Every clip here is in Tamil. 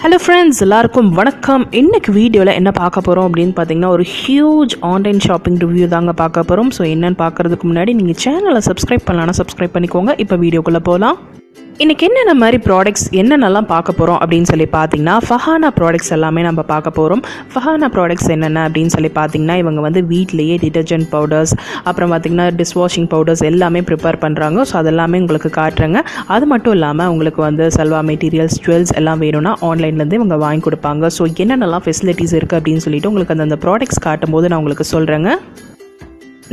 Hello friends, எல்லாருக்கும் வணக்கம். இன்னைக்கு வீடியோல என்ன பார்க்க போறோம் அப்படினு பாத்தீங்கன்னா ஒரு ஹியூஜ் ஆன்லைன் ஷாப்பிங் ரிவ்யூ தாங்க பார்க்க போறோம். சோ என்னன்னு பார்க்கிறதுக்கு முன்னாடி நீங்க சேனலை சப்ஸ்கிரைப் பண்ணலனா சப்ஸ்கிரைப் பண்ணிக்கோங்க. இப்போ வீடியோக்குள்ள போலாம். இன்னைக்கு என்னென்ன மாதிரி ப்ராடக்ட்ஸ் என்னென்னலாம் பார்க்க போகிறோம் அப்படின்னு சொல்லி பார்த்தீங்கன்னா FAHANA ப்ராடக்ட்ஸ் எல்லாமே நம்ம பார்க்க போகிறோம். FAHANA ப்ராடக்ட்ஸ் என்னென்ன அப்படின்னு சொல்லி பார்த்தீங்கன்னா இவங்க வந்து வீட்லேயே டிட்டர்ஜென்ட் பவுடர்ஸ் அப்புறம் பார்த்திங்கன்னா டிஷ்வாஷிங் பவுடர்ஸ் எல்லாமே ப்ரிப்பேர் பண்ணுறாங்க. ஸோ அதெல்லாமே உங்களுக்கு காட்டுறேங்க. அது மட்டும் இல்லாமல் உங்களுக்கு வந்து சல்வா மெட்டீரியல்ஸ் ஜுவல்ஸ் எல்லாம் வேணும்னா ஆன்லைன்லேருந்து இவங்க வாங்கி கொடுப்பாங்க. ஸோ என்னென்னலாம் ஃபெசிலிட்டிஸ் இருக்குது அப்படின்னு சொல்லிட்டு உங்களுக்கு அந்த ப்ராடக்ட்ஸ் காட்டும் போது நான் உங்களுக்கு சொல்கிறேங்க.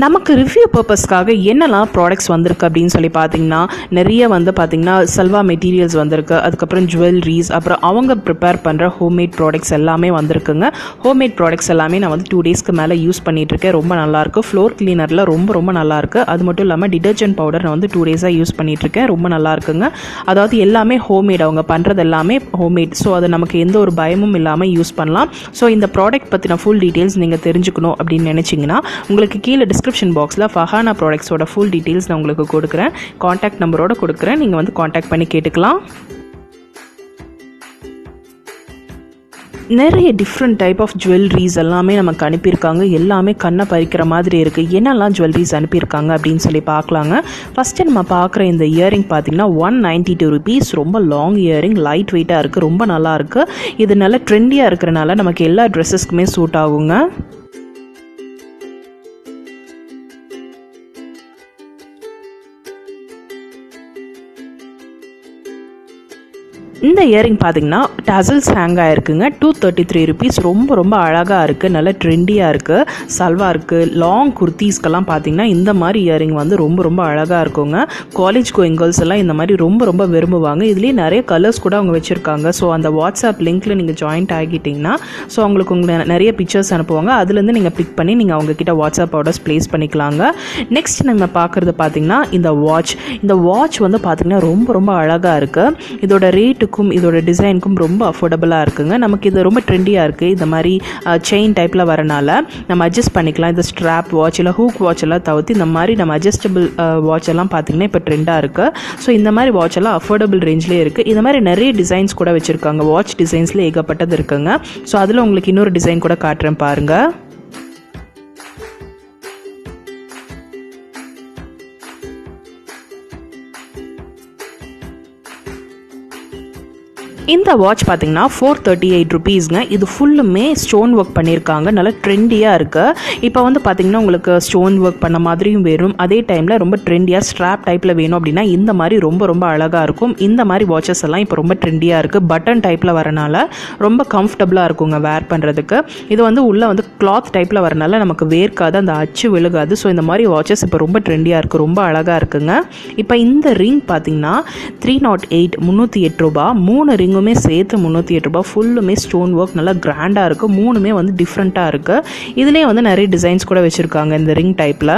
நமக்கு ரிவ்யூ பர்பஸ்க்காக என்னெல்லாம் ப்ராடக்ட்ஸ் வந்திருக்கு அப்படின்னு சொல்லி பார்த்தீங்கன்னா நிறைய வந்து பார்த்திங்கன்னா சல்வா மெட்டீரியல்ஸ் வந்திருக்கு, அதுக்கப்புறம் ஜுவல்லரிஸ், அப்புறம் அவங்க ப்ரிப்பேர் பண்ணுற ஹோம்மேட் ப்ராடக்ட்ஸ் எல்லாமே வந்திருக்குங்க. ஹோம்மேட் ப்ராடக்ட்ஸ் எல்லாமே நான் வந்து 2 டேஸ்க்கு மேலே யூஸ் பண்ணிகிட்ருக்கேன். ரொம்ப நல்லாயிருக்கு. ஃப்ளோர் கிளீனரில் ரொம்ப நல்லாயிருக்கு. அது மட்டும் இல்லாமல் டிடர்ஜென்ட் பவுடர் நான் வந்து 2 டேஸாக யூஸ் பண்ணிகிட்ருக்கேன். ரொம்ப நல்லா இருக்குங்க. அதாவது எல்லாமே ஹோம்மேட், அவங்க பண்ணுறது எல்லாமே ஹோம்மேட். ஸோ அது நமக்கு எந்த ஒரு பயமும் இல்லாமல் யூஸ் பண்ணலாம். ஸோ இந்த ப்ராடக்ட் பற்றின ஃபுல் டீட்டெயில்ஸ் நீங்கள் தெரிஞ்சுக்கணும் அப்படின்னு நினச்சிங்கன்னா உங்களுக்கு கீழே டிஸ்கிரிப்ஷன் பாக்ஸில் FAHANA ப்ராடக்ட்ஸோட ஃபுல் டீட்டெயில்ஸ் நான் உங்களுக்கு கொடுக்குறேன். காண்டாக்ட் நம்பரோட கொடுக்குறேன். நீங்கள் வந்து காண்டாக்ட் பண்ணி கேட்டுக்கலாம். நிறைய டிஃப்ரெண்ட் டைப் ஆஃப் ஜுவல்லரிஸ் எல்லாமே நமக்கு அனுப்பியிருக்காங்க. எல்லாமே கண்ணை பறிக்கிற மாதிரி இருக்குது. என்னெல்லாம் ஜுவல்லரிஸ் அனுப்பியிருக்காங்க அப்படின்னு சொல்லி பார்க்கலாங்க. ஃபஸ்ட்டு நம்ம பார்க்குற இந்த இயரிங் பார்த்திங்கன்னா 192 rupees. ரொம்ப லாங் இயரிங், லைட் வெயிட்டாக இருக்குது, ரொம்ப நல்லாயிருக்கு. இது நல்ல ட்ரெண்டியாக இருக்கிறனால நமக்கு எல்லா ட்ரெஸ்ஸஸ்க்குமே சூட் ஆகுங்க. இந்த இயரிங் பார்த்திங்கன்னா டசல்ஸ் ஹேங் ஆகிருக்குங்க. 233 rupees. ரொம்ப அழகாக இருக்குது, நல்ல ட்ரெண்டியாக இருக்குது. சல்வாருக்கு லாங் குர்த்தீஸ்க்கெல்லாம் பார்த்திங்கன்னா இந்த மாதிரி இயரிங் வந்து ரொம்ப அழகாக இருக்குங்க. காலேஜ் கோயிங் கேர்ள்ஸ் எல்லாம் இந்த மாதிரி ரொம்ப விரும்புவாங்க. இதுலேயே நிறைய கலர்ஸ் கூட அவங்க வச்சுருக்காங்க. ஸோ அந்த வாட்ஸ்அப் லிங்க்கில் நீங்கள் ஜாயின்ட் ஆகிட்டிங்கன்னா ஸோ உங்களுக்கு நிறைய பிக்சர்ஸ் அனுப்புவாங்க. அதுலேருந்து நீங்கள் பிக் பண்ணி நீங்கள் அவங்கக்கிட்ட வாட்ஸ்அப் ஆர்டர்ஸ் ப்ளேஸ் பண்ணிக்கலாங்க. நெக்ஸ்ட் நம்ம பார்க்குறது பார்த்திங்கன்னா இந்த வாட்ச் வந்து பார்த்திங்கன்னா ரொம்ப அழகாக இருக்குது. இதோட ரேட்டு இதோட டிசைனுக்கும் ரொம்ப அஃபோர்டபுளாக இருக்குங்க. நமக்கு இது ரொம்ப ட்ரெண்டியாக இருக்குது. இந்த மாதிரி செயின் டைப்பில் வரனால நம்ம அட்ஜஸ்ட் பண்ணிக்கலாம். இந்த ஸ்ட்ராப் வாட்ச் இல்லை ஹூக் வாட்ச் எல்லாம் தவிர்த்து இந்த மாதிரி நம்ம அட்ஜஸ்டபிள் வாட்ச் எல்லாம் பார்த்திங்கன்னா இப்போ ட்ரெண்டாக இருக்குது. ஸோ இந்த மாதிரி வாட்ச் எல்லாம் அஃபோர்டபுள் ரேஞ்சிலே இருக்குது. இந்த மாதிரி நிறைய டிசைன்ஸ் கூட வச்சுருக்காங்க. வாட்ச் டிசைன்ஸில் ஏகப்பட்டது இருக்குங்க. ஸோ அதில் உங்களுக்கு இன்னொரு டிசைன் கூட காட்டுறேன் பாருங்கள். இந்த வாட்ச் பார்த்திங்கன்னா 438 rupeesங்க. இது ஃபுல்லுமே ஸ்டோன் ஒர்க் பண்ணியிருக்காங்க. நல்லா ட்ரெண்டியாக இருக்குது. இப்போ வந்து பார்த்திங்கன்னா உங்களுக்கு ஸ்டோன் ஒர்க் பண்ண மாதிரியும் வேணும், அதே டைமில் ரொம்ப ட்ரெண்டியாக ஸ்ட்ராப் டைப்பில் வேணும் அப்படின்னா இந்த மாதிரி ரொம்ப அழகாக இருக்கும். இந்த மாதிரி வாட்சஸ் எல்லாம் இப்போ ரொம்ப ட்ரெண்டியாக இருக்குது. பட்டன் டைப்பில் வரனால ரொம்ப கம்ஃபர்டபுளாக இருக்குங்க வேர் பண்ணுறதுக்கு. இது வந்து உள்ளே வந்து கிளாத் டைப்பில் வரனால நமக்கு வேர்க்காது, அந்த அச்சு விழுகாது. ஸோ இந்த மாதிரி வாட்சஸ் இப்போ ரொம்ப ட்ரெண்டியாக இருக்குது, ரொம்ப அழகாக இருக்குங்க. இப்போ இந்த ரிங் பார்த்திங்கன்னா 308 308 ரூபா. 3 ரிங் சேர்த்து 308 ரூபாய். ஃபுல்லுமே ஸ்டோன் ஒர்க், நல்லா கிராண்டாக இருக்குது. 3மே வந்து டிஃப்ரெண்ட்டாக இருக்குது. இதுலேயே வந்து நிறைய டிசைன்ஸ் கூட வச்சுருக்காங்க இந்த ரிங் டைப்பில்.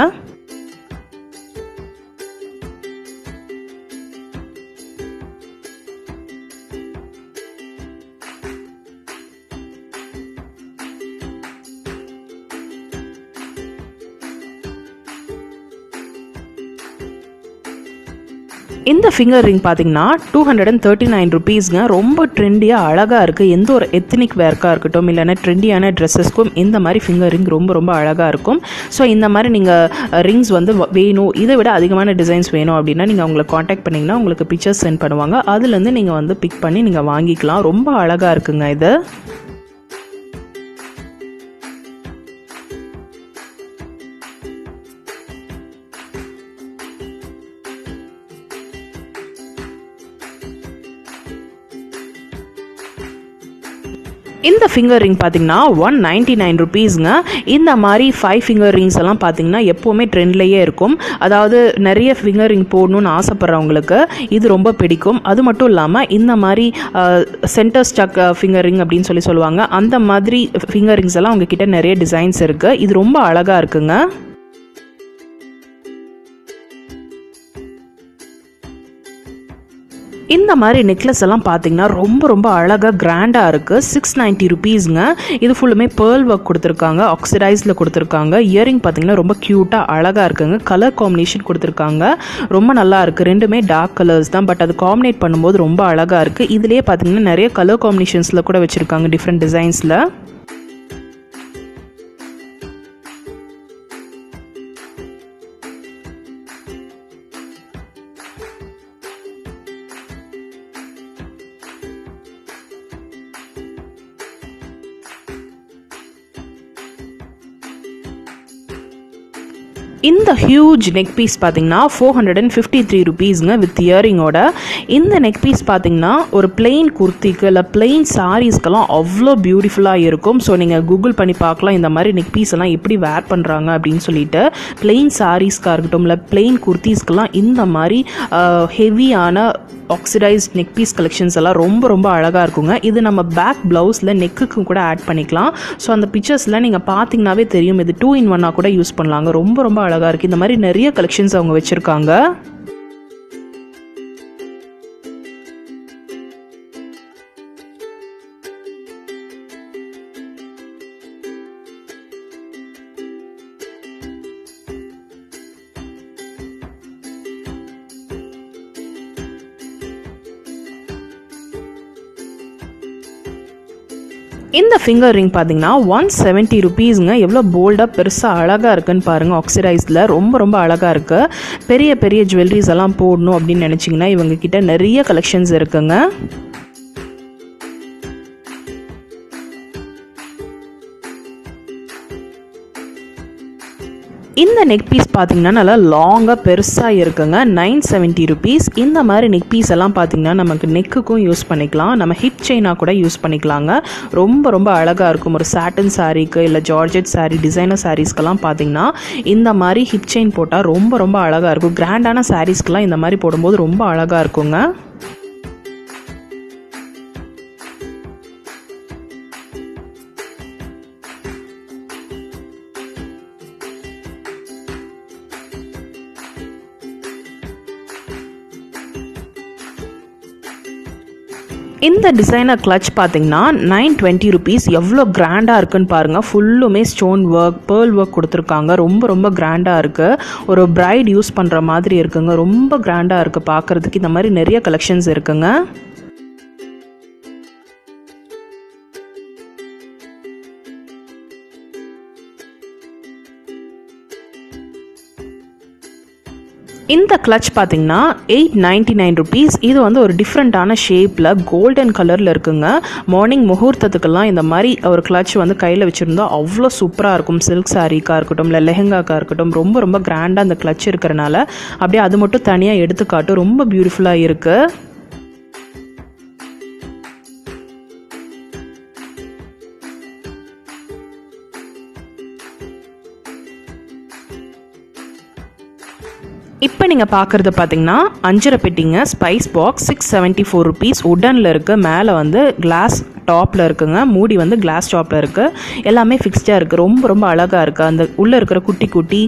இந்த ஃபிங்கர் ரிங் பார்த்திங்கன்னா 239 rupeesங்க. ரொம்ப ட்ரெண்டியாக அழகாக இருக்குது. எந்த ஒரு எத்னிக் வேர்க்காக இருக்கட்டும் இல்லைன்னா ட்ரெண்டியான ட்ரெஸ்ஸஸ்க்கும் இந்த மாதிரி ஃபிங்கர் ரிங் ரொம்ப அழகாக இருக்கும். ஸோ இந்த மாதிரி நீங்கள் ரிங்ஸ் வந்து வேணும், இதை விட அதிகமான டிசைன்ஸ் வேணும் அப்படின்னா நீங்கள் அவங்களை காண்டாக்ட் பண்ணிங்கன்னா உங்களுக்கு பிக்சர்ஸ் சென்ட் பண்ணுவாங்க. அதுலேருந்து நீங்கள் வந்து பிக் பண்ணி நீங்கள் வாங்கிக்கலாம். ரொம்ப அழகாக இருக்குங்க இது. இந்த ஃபிங்கர் ரிங் பார்த்திங்கன்னா 199 rupeesங்க. இந்த மாதிரி 5 ஃபிங்கர் ரிங்ஸ் எல்லாம் பார்த்திங்கன்னா எப்போவுமே ட்ரெண்ட்லேயே இருக்கும். அதாவது நிறைய ஃபிங்கர் ரிங் போடணும்னு ஆசைப்பட்றவங்களுக்கு இது ரொம்ப பிடிக்கும். அது மட்டும் இல்லாமல் இந்த மாதிரி சென்டர் ஸ்டக் ஃபிங்கர் ரிங் அப்படின்னு சொல்லுவாங்க. அந்த மாதிரி ஃபிங்கர் ரிங்ஸ் எல்லாம் உங்ககிட்ட நிறைய டிசைன்ஸ் இருக்குது. இது ரொம்ப அழகாக இருக்குங்க. இந்த மாதிரி நெக்லஸ் எல்லாம் பார்த்தீங்கன்னா ரொம்ப அழகாக கிராண்டாக இருக்குது. 690 ருபீஸுங்க. இது ஃபுல்லுமே பேர்ல் ஒர்க் கொடுத்துருக்காங்க, ஆக்சிடைஸில் கொடுத்துருக்காங்க. இயரிங் பார்த்தீங்கன்னா ரொம்ப க்யூட்டாக அழகாக இருக்குங்க. கலர் காம்பினேஷன் கொடுத்துருக்காங்க, ரொம்ப நல்லா இருக்குது. ரெண்டுமே டார்க் கலர்ஸ் தான், பட் அது காம்பினேட் பண்ணும்போது ரொம்ப அழகாக இருக்குது. இதுலேயே பார்த்தீங்கன்னா நிறைய கலர் காம்பினேஷன்ஸில் கூட வச்சுருக்காங்க, டிஃப்ரெண்ட் டிசைன்ஸில். இந்த ஹியூஜ் நெக் பீஸ் பார்த்தீங்கன்னா 453 ருபீஸுங்க வித் இயரிங்கோட. இந்த நெக் பீஸ் பார்த்தீங்கன்னா ஒரு பிளெயின் குர்த்திக்கு இல்லை பிளெயின் சாரீஸ்க்கெல்லாம் அவ்வளோ பியூட்டிஃபுல்லாக இருக்கும். ஸோ நீங்கள் கூகுள் பண்ணி பார்க்கலாம் இந்த மாதிரி நெக் பீஸ் எல்லாம் எப்படி வேர் பண்ணுறாங்க அப்படின்னு சொல்லிட்டு. பிளெயின் சாரீஸ்க்காக இருக்கட்டும் இல்லை பிளெயின் குர்த்திஸ்க்கெல்லாம் இந்த மாதிரி ஹெவியான ஆக்சிடைஸ்ட் நெக் பீஸ் கலெக்ஷன்ஸ் எல்லாம் ரொம்ப அழகாக இருக்குங்க. இது நம்ம பேக் ப்ளவுஸில் நெக்குக்கும் கூட ஆட் பண்ணிக்கலாம். ஸோ அந்த பிக்சர்ஸில் நீங்கள் பார்த்தீங்கன்னாவே தெரியும், இது 2-in-1 கூட யூஸ் பண்ணலாங்க. ரொம்ப அழகாக இருக்குது. இந்த மாதிரி நிறைய கலெக்ஷன்ஸ் அவங்க வச்சுருக்காங்க. இந்த ஃபிங்கர் ரிங் பார்த்தீங்கன்னா 170 ருபீஸுங்க. எவ்வளோ போல்டாக பெருசாக அழகாக இருக்குன்னு பாருங்கள். ஆக்சிடைஸில் ரொம்ப அழகாக இருக்குது. பெரிய ஜுவல்லரிஸ் எல்லாம் போடணும் அப்படின்னு நினச்சிங்கன்னா இவங்கக்கிட்ட நிறைய கலெக்ஷன்ஸ் இருக்குங்க. இந்த நெக் பீஸ் பார்த்தீங்கன்னா நல்லா லாங்காக பெருசாக இருக்குங்க. 970 ருபீஸ். இந்த மாதிரி நெக் பீஸ் எல்லாம் பார்த்தீங்கன்னா நமக்கு நெக்குக்கும் யூஸ் பண்ணிக்கலாம், நம்ம ஹிப் செயினாக கூட யூஸ் பண்ணிக்கலாங்க. ரொம்ப அழகாக இருக்கும். ஒரு சாட்டன் சாரீக்கு இல்லை ஜார்ஜெட் சாரீ, டிசைனர் சாரீஸ்க்கெல்லாம் பார்த்தீங்கன்னா இந்த மாதிரி ஹிப் செயின் போட்டால் ரொம்ப அழகாக இருக்கும். கிராண்டான சாரீஸ்க்கெல்லாம் இந்த மாதிரி போடும்போது ரொம்ப அழகாக இருக்குங்க. இந்த டிசைனர் கிளச் பார்த்தீங்கன்னா 920 ருபீஸ். எவ்வளோ கிராண்டாக இருக்குன்னு பாருங்கள். ஃபுல்லுமே ஸ்டோன் ஒர்க், பேர்ல் ஒர்க் கொடுத்துருக்காங்க. ரொம்ப கிராண்டாக இருக்குது. ஒரு பிரைட் யூஸ் பண்ணுற மாதிரி இருக்குங்க. ரொம்ப கிராண்டாக இருக்குது பார்க்குறதுக்கு. இந்த மாதிரி நிறைய கலெக்ஷன்ஸ் இருக்குங்க. இந்த கிளச் பார்த்தீங்கன்னா 899 ருபீஸ். இது வந்து ஒரு டிஃப்ரெண்ட்டான ஷேப்பில் கோல்டன் கலரில் இருக்குங்க. மார்னிங் முகூர்த்தத்துக்கெல்லாம் இந்த மாதிரி ஒரு கிளச் வந்து கையில் வச்சுருந்தா அவ்வளோ சூப்பராக இருக்கும். சில்க் சாரீக்காக இருக்கட்டும் இல்லை லெஹங்காக்காக இருக்கட்டும் ரொம்ப கிராண்டாக அந்த கிளச் இருக்கிறனால அப்படியே அது மட்டும் தனியாக எடுத்துக்காட்டும். ரொம்ப பியூட்டிஃபுல்லாக இருக்குது. இப்போ நீங்கள் பார்க்குறது பார்த்தீங்கன்னா அஞ்சரை பெட்டிங்க, ஸ்பைஸ் பாக்ஸ். 674 ருபீஸ். உடனில் இருக்குது. மேலே வந்து கிளாஸ் டாப்பில் இருக்குங்க. மூடி வந்து கிளாஸ் டாப்பில் இருக்குது. எல்லாமே ஃபிக்ஸ்டாக இருக்குது. ரொம்ப அழகாக இருக்குது. அந்த உள்ளே இருக்கிற குட்டி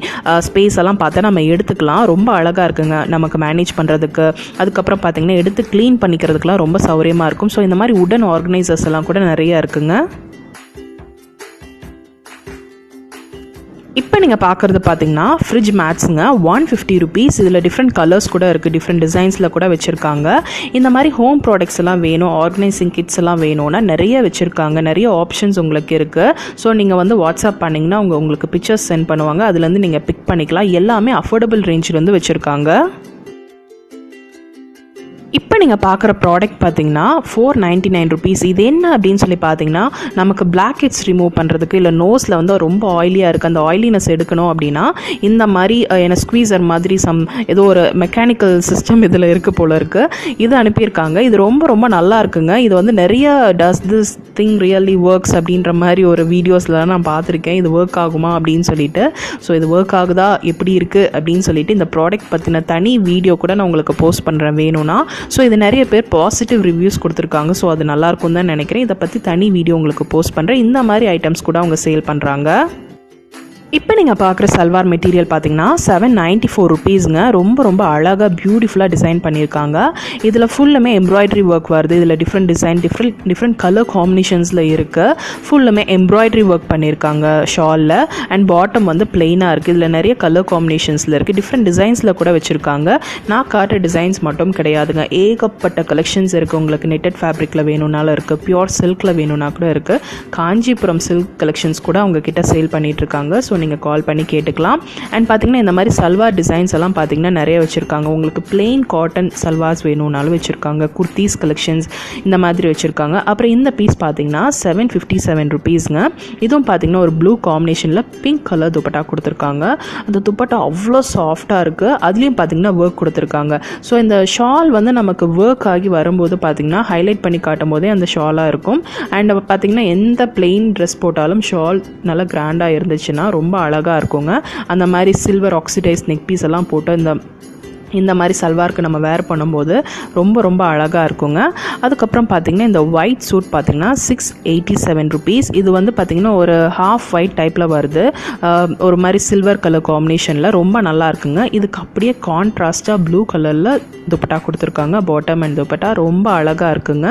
ஸ்பேஸ் எல்லாம் பார்த்தா நம்ம எடுத்துக்கலாம். ரொம்ப அழகாக இருக்குங்க நமக்கு மேனேஜ் பண்ணுறதுக்கு. அதுக்கப்புறம் பார்த்திங்கன்னா எடுத்து க்ளீன் பண்ணிக்கிறதுக்கெலாம் ரொம்ப சௌகரியமாக இருக்கும். ஸோ இந்த மாதிரி உடன் ஆர்கனைசர்ஸ் எல்லாம் கூட நிறையா இருக்குங்க. இப்போ நீங்கள் பார்க்குறது பார்த்தீங்கன்னா ஃப்ரிட்ஜ் மேட்ஸுங்க. 150 ருபீஸ். இதில் டிஃப்ரெண்ட் கலர்ஸ் கூட இருக்குது, டிஃப்ரெண்ட் டிசைன்ஸில் கூட வச்சுருக்காங்க. இந்த மாதிரி ஹோம் ப்ராடக்ட்ஸ் எல்லாம் வேணும், ஆர்கனைசிங் கிட்ஸ் எல்லாம் வேணும்னா நிறைய வச்சுருக்காங்க. நிறைய ஆப்ஷன்ஸ் உங்களுக்கு இருக்குது. ஸோ நீங்கள் வந்து வாட்ஸ்அப் பண்ணிங்கன்னா உங்களுக்கு பிக்சர்ஸ் சென்ட் பண்ணுவாங்க. அதுலேருந்து நீங்கள் பிக் பண்ணிக்கலாம். எல்லாமே அஃபோர்டபுள் ரேஞ்சில் வச்சுருக்காங்க. இப்போ நீங்கள் பார்க்குற ப்ராடக்ட் பார்த்தீங்கன்னா 499 ருபீஸ். இது என்ன அப்படின்னு சொல்லி பார்த்தீங்கன்னா நமக்கு பிளாக் ஹெட்ஸ் ரிமூவ் பண்ணுறதுக்கு இல்லை நோஸில் வந்து ரொம்ப ஆயிலியாக இருக்குது, அந்த ஆயிலினஸ் எடுக்கணும் அப்படின்னா இந்த மாதிரி ஸ்குவீசர் மாதிரி ஏதோ ஒரு மெக்கானிக்கல் சிஸ்டம் இதில் இருக்குது போல இருக்குது. இது அனுப்பியிருக்காங்க. இது ரொம்ப நல்லா இருக்குங்க. இது வந்து நிறைய does this thing really works அப்படின்ற மாதிரி ஒரு வீடியோஸில் நான் பார்த்துருக்கேன். இது ஒர்க் ஆகுமா அப்படின்னு சொல்லிட்டு. ஸோ இது ஒர்க் ஆகுதா, எப்படி இருக்குது அப்படின்னு சொல்லிட்டு இந்த ப்ராடக்ட் பற்றின தனி வீடியோ கூட நான் உங்களுக்கு போஸ்ட் பண்ணுறேன் வேணும்னா. ஸோ இது நிறைய பேர் பாசிட்டிவ் ரிவ்யூஸ் கொடுத்துருக்காங்க. ஸோ அது நல்லாயிருக்கும் தான் நினைக்கிறேன். இதை பற்றி தனி வீடியோ உங்களுக்கு போஸ்ட் பண்ணுறேன். இந்த மாதிரி ஐட்டம்ஸ் கூட அவங்க சேல் பண்ணுறாங்க. இப்போ நீங்கள் பார்க்குற சல்வார் மெட்டீரியல் பார்த்தீங்கன்னா 794 ருபீஸுங்க. ரொம்ப அழகாக பியூட்டிஃபுல்லாக டிசைன் பண்ணியிருக்காங்க. இதில் ஃபுல்லுமே எம்ப்ராய்டரி ஒர்க் வருது. இதில் டிஃப்ரெண்ட் டிசைன் டிஃப்ரெண்ட் கலர் காம்பினேஷன்ஸில் இருக்குது. ஃபுல்லுமே எம்ப்ராய்டரி ஒர்க் பண்ணியிருக்காங்க ஷாலில். அண்ட் பாட்டம் வந்து பிளெயினாக இருக்குது. இதில் நிறைய கலர் காம்பினேஷன்ஸில் இருக்குது. டிஃப்ரெண்ட் டிசைன்ஸில் கூட வச்சுருக்காங்க. நான் காட்டுற டிசைன்ஸ் மட்டும் கிடையாதுங்க, ஏகப்பட்ட கலெக்ஷன்ஸ் இருக்குது. உங்களுக்கு நெட்டட் ஃபேப்ரிக்கில் வேணும்னாலும் இருக்குது, பியூர் சில்கில் வேணும்னா கூட இருக்குது. காஞ்சிபுரம் சில்க் கலெக்ஷன்ஸ் கூட அவங்க கிட்ட சேல் பண்ணிகிட்ருக்காங்க. ஸோ நீங்கள் கால் பண்ணி கேட்டுக்கலாம். அண்ட் பார்த்தீங்கன்னா இந்த மாதிரி சல்வார் டிசைன்ஸ் எல்லாம் பார்த்தீங்கன்னா நிறைய வச்சுருக்காங்க. உங்களுக்கு பிளெயின் காட்டன் சல்வார்ஸ் வேணும்னாலும் வச்சுருக்காங்க. குர்த்தீஸ் கலெக்ஷன்ஸ் இந்த மாதிரி வச்சுருக்காங்க. அப்புறம் இந்த பீஸ் பார்த்தீங்கன்னா 757 ருபீஸுங்க. இதுவும் பார்த்தீங்கன்னா ஒரு ப்ளூ காம்பினேஷனில் பிங்க் கலர் துப்பட்டா கொடுத்துருக்காங்க. அந்த துப்பட்டா அவ்வளோ சாஃப்டாக இருக்குது. அதுலேயும் பார்த்தீங்கன்னா ஒர்க் கொடுத்துருக்காங்க. ஸோ இந்த ஷால் வந்து நமக்கு ஒர்க் ஆகி வரும்போது பார்த்தீங்கன்னா ஹைலைட் பண்ணி காட்டும் போதே அந்த ஷாலாக இருக்கும். அண்ட் பார்த்தீங்கன்னா எந்த பிளெயின் ட்ரெஸ் போட்டாலும் ஷால் நல்லா கிராண்டாக இருந்துச்சுன்னா ரொம்ப அழகாக இருக்குங்க. அந்த மாதிரி சில்வர் ஆக்சிடைஸ் நெக் பீஸ் எல்லாம் போட்டு இந்த மாதிரி சல்வாருக்கு நம்ம வேர் பண்ணும்போது ரொம்ப அழகாக இருக்குங்க. அதுக்கப்புறம் பார்த்திங்கன்னா இந்த ஒயிட் சூட் பார்த்திங்கன்னா 687 ருபீஸ். இது வந்து பார்த்திங்கன்னா ஒரு ஹாஃப் ஒயிட் டைப்பில் வருது. ஒரு மாதிரி சில்வர் கலர் காம்பினேஷனில் ரொம்ப நல்லா இருக்குங்க. இதுக்கு அப்படியே கான்ட்ராஸ்ட்டாக ப்ளூ கலரில் துப்பட்டா கொடுத்துருக்காங்க. பாட்டம் அண்ட் துப்பட்டா ரொம்ப அழகாக இருக்குங்க.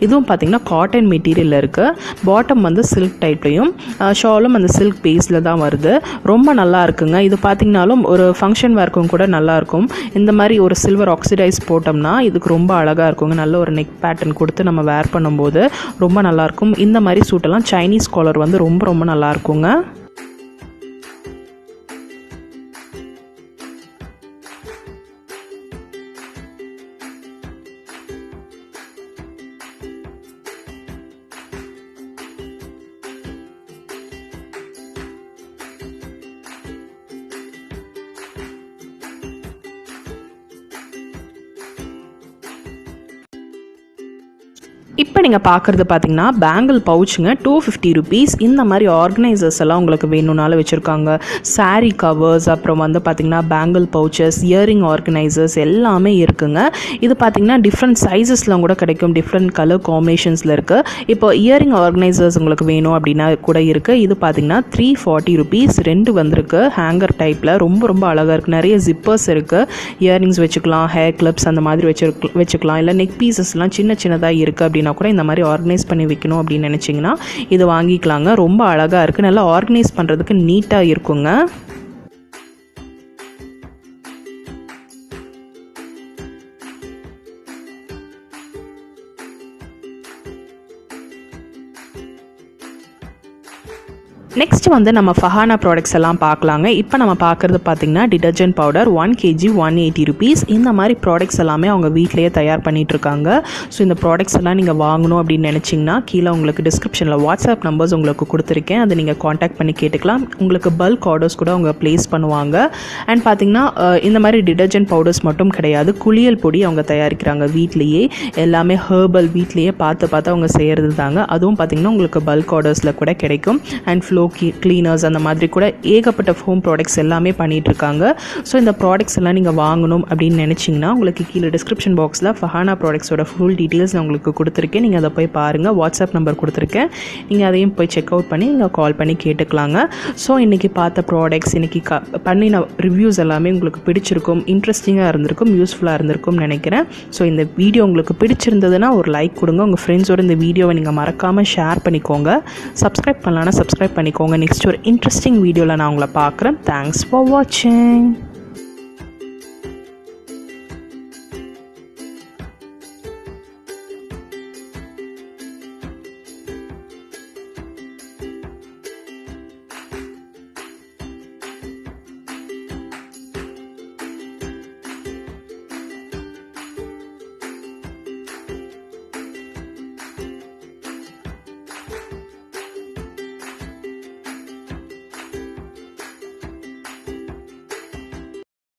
இதுவும் பார்த்திங்கன்னா காட்டன் மெட்டீரியலில் இருக்குது. பாட்டம் வந்து சில்க் டைப்லையும், ஷாலும் அந்த சில்க் பேஸில் தான் வருது. ரொம்ப நல்லா இருக்குங்க. இது பார்த்திங்கனாலும் ஒரு ஃபங்க்ஷன் வேர்க்கும் கூட நல்லாயிருக்கும். இந்த மாதிரி ஒரு சில்வர் ஆக்சிடைஸ் போட்டோம்னா இதுக்கு ரொம்ப அழகாக இருக்குங்க. நல்ல ஒரு நெக் பேட்டர்ன் கொடுத்து நம்ம வேர் பண்ணும்போது ரொம்ப நல்லாயிருக்கும். இந்த மாதிரி சூட்டெல்லாம் சைனீஸ் காலர் வந்து ரொம்ப நல்லா இருக்குங்க. இப்போ நீங்கள் பார்க்குறது பார்த்தீங்கன்னா பேங்கிள் பவுச்சுங்க, 250 ருபீஸ். இந்த மாதிரி ஆர்கனைசர்ஸ் எல்லாம் உங்களுக்கு வேணும்னாலும் வச்சுருக்காங்க. சாரீ கவர்ஸ், அப்புறம் வந்து பார்த்திங்கன்னா பேங்கிள் பவுச்சஸ், இயரிங் ஆர்கனைசர்ஸ் எல்லாமே இருக்குங்க. இது பார்த்திங்கன்னா டிஃப்ரெண்ட் சைஸஸில் கூட கிடைக்கும், டிஃப்ரெண்ட் கலர் காம்பினேஷன்ஸில் இருக்குது. இப்போ இயரிங் ஆர்கனைசர்ஸ் உங்களுக்கு வேணும் அப்படின்னா கூட இருக்குது. இது பார்த்திங்கன்னா 340 ருபீஸ். 2 வந்திருக்கு ஹேங்கர் டைப்பில். ரொம்ப அழகாக இருக்குது. நிறைய ஜிப்பர்ஸ் இருக்குது. இயரிங்ஸ் வச்சுக்கலாம், ஹேர் கிளிப்ஸ் அந்த மாதிரி வச்சுக்கலாம். இல்லை நெக் பீசஸ்லாம் சின்னதாக இருக்குது அப்படின்னா கூட இந்த மாதிரி ஆர்கனைஸ் பண்ணி வைக்கணும் அப்படின்னு நினச்சிங்கன்னா இது வாங்கிக்கலாங்க. ரொம்ப அழகாக இருக்குது. நல்லா ஆர்கனைஸ் பண்ணுறதுக்கு நீட்டாக இருக்குங்க. நெக்ஸ்ட் வந்து நம்ம ஃபஹானா ப்ராடக்ட்ஸ் எல்லாம் பார்க்கலாங்க. இப்போ நம்ம பார்க்குறது பார்த்திங்கன்னா டிடர்ஜென்ட் பவுடர் 1 kg 180 ருபீஸ். இந்த மாதிரி ப்ராடக்ட்ஸ் எல்லாமே அவங்க வீட்டிலேயே தயார் பண்ணிகிட்ருக்காங்க. ஸோ இந்த ப்ராடக்ட்ஸ் எல்லாம் நீங்கள் வாங்கணும் அப்படின்னு நினச்சிங்கன்னா கீழே உங்களுக்கு டிஸ்கிரிப்ஷனில் வாட்ஸ்அப் நம்பர்ஸ் உங்களுக்கு கொடுத்துருக்கேன். அதை நீங்கள் காண்டாக்ட் பண்ணி கேட்டுக்கலாம். உங்களுக்கு பல்க் ஆர்டர்ஸ் கூட அவங்க ப்ளேஸ் பண்ணுவாங்க. அண்ட் பார்த்திங்கன்னா இந்த மாதிரி டிடர்ஜென்ட் பவுடர்ஸ் மட்டும் கிடையாது, குளியல் பொடி அவங்க தயாரிக்கிறாங்க வீட்லேயே. எல்லாமே ஹெர்பல் வீட்லேயே பார்த்து அவங்க செய்கிறது தாங்க. அதுவும் பார்த்திங்கன்னா உங்களுக்கு பல்க் ஆர்டர்ஸில் கூட கிடைக்கும். அண்ட் கிளீனர்ஸ் அந்த மாதிரி கூட ஏகப்பட்ட ஹோம் ப்ராடக்ட்ஸ் எல்லாமே பண்ணிகிட்ருக்காங்க. ஸோ இந்த ப்ராடக்ட்ஸ் எல்லாம் நீங்கள் வாங்கணும் அப்படின்னு நினச்சிங்கன்னா உங்களுக்கு கீழே டிஸ்கிரிப்ஷன் பாக்ஸில் ஃபஹானா ப்ராடக்ட்ஸோட ஃபுல் டீட்டெயில்ஸ் நான் உங்களுக்கு கொடுத்துருக்கேன். நீங்கள் அதை போய் பாருங்கள். வாட்ஸ்அப் நம்பர் கொடுத்துருக்கேன். நீங்கள் அதையும் போய் செக் அவுட் பண்ணி நீங்கள் கால் பண்ணி கேட்டுக்கலாங்க. ஸோ இன்றைக்கி பார்த்த ப்ராடக்ட்ஸ், இன்றைக்கி பண்ணின ரிவ்யூஸ் எல்லாமே உங்களுக்கு பிடிச்சிருக்கும், இன்ட்ரெஸ்டிங்காக இருந்திருக்கும், யூஸ்ஃபுல்லாக இருந்திருக்கும்னு நினைக்கிறேன். ஸோ இந்த வீடியோ உங்களுக்கு பிடிச்சிருந்ததுன்னா ஒரு லைக் கொடுங்க. உங்கள் ஃப்ரெண்ட்ஸோடு இந்த வீடியோவை நீங்கள் மறக்காமல் ஷேர் பண்ணிக்கோங்க. சப்ஸ்கிரைப் பண்ணலான்னா சப்ஸ்கிரைப் பண்ணிக்கோங்க. நெக்ஸ்ட் ஒரு இன்ட்ரெஸ்டிங் வீடியோவில் நான் உங்களை பார்க்குறேன். தேங்க்ஸ் ஃபார் வாட்சிங்.